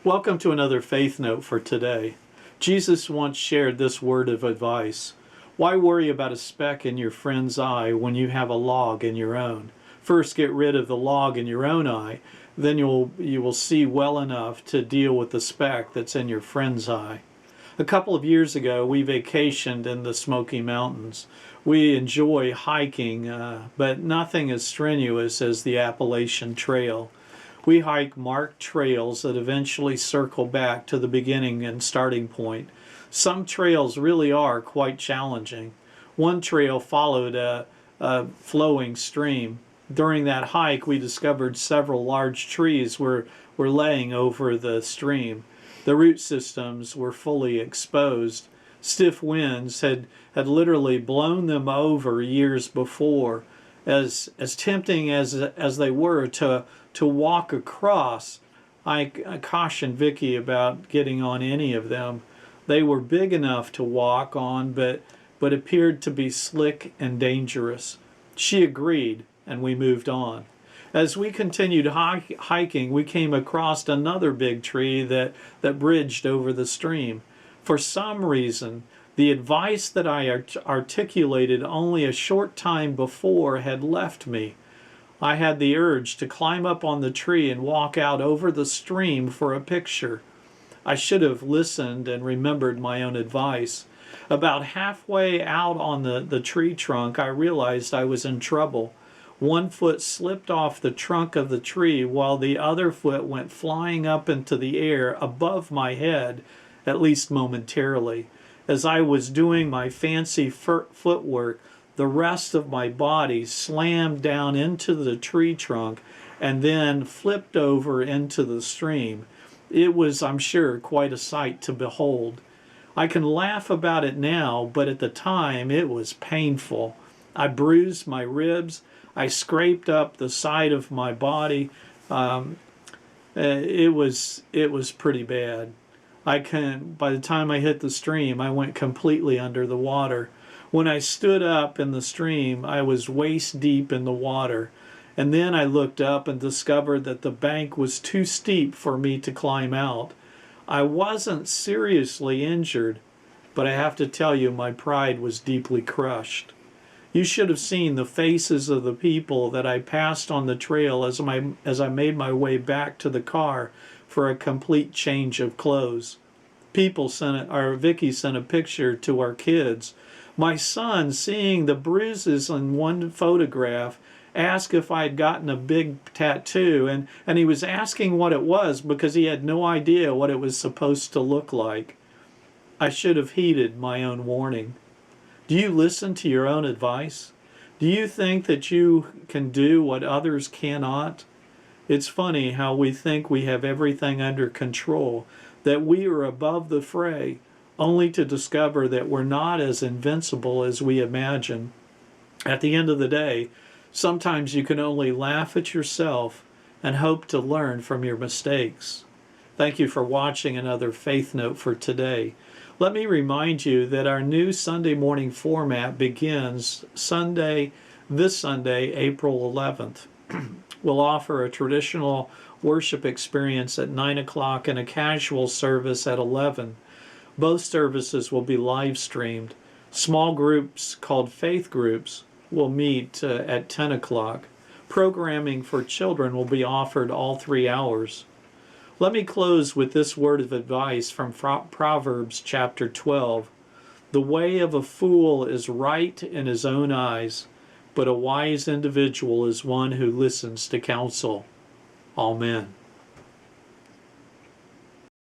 Welcome to another Faith Note for today. Jesus once shared this word of advice. Why worry about a speck in your friend's eye when you have a log in your own? First get rid of the log in your own eye, then you will see well enough to deal with the speck that's in your friend's eye. A couple of years ago, we vacationed in the Smoky Mountains. We enjoy hiking, but nothing as strenuous as the Appalachian Trail. We hike marked trails that eventually circle back to the beginning and starting point. Some trails really are quite challenging. One trail followed a flowing stream. During that hike, we discovered several large trees were laying over the stream. The root systems were fully exposed. Stiff winds had literally blown them over years before. As tempting as they were to walk across, I cautioned Vicky about getting on any of them. They were big enough to walk on, but appeared to be slick and dangerous. She agreed, and we moved on. As we continued hiking, we came across another big tree that bridged over the stream. For some reason, the advice that I articulated only a short time before had left me. I had the urge to climb up on the tree and walk out over the stream for a picture. I should have listened and remembered my own advice. About halfway out on the tree trunk, I realized I was in trouble. One foot slipped off the trunk of the tree while the other foot went flying up into the air above my head, at least momentarily. As I was doing my fancy footwork, the rest of my body slammed down into the tree trunk and then flipped over into the stream. It was, I'm sure, quite a sight to behold. I can laugh about it now, but at the time it was painful. I bruised my ribs. I scraped up the side of my body. It was pretty bad. By the time I hit the stream, I went completely under the water. When I stood up in the stream, I was waist deep in the water. And then I looked up and discovered that the bank was too steep for me to climb out. I wasn't seriously injured, but I have to tell you, my pride was deeply crushed. You should have seen the faces of the people that I passed on the trail as I made my way back to the car for a complete change of clothes. Vicky sent a picture to our kids. My son, seeing the bruises in one photograph, asked if I had gotten a big tattoo, and he was asking what it was because he had no idea what it was supposed to look like. I should have heeded my own warning. Do you listen to your own advice? Do you think that you can do what others cannot? It's funny how we think we have everything under control, that we are above the fray, only to discover that we're not as invincible as we imagine. At the end of the day, sometimes you can only laugh at yourself and hope to learn from your mistakes. Thank you for watching another Faith Note for today. Let me remind you that our new Sunday morning format begins this Sunday, April 11th. We'll offer a traditional worship experience at 9 o'clock and a casual service at 11. Both services will be live streamed. Small groups called faith groups will meet at 10 o'clock. Programming for children will be offered all 3 hours. Let me close with this word of advice from Proverbs chapter 12. The way of a fool is right in his own eyes, but a wise individual is one who listens to counsel. Amen.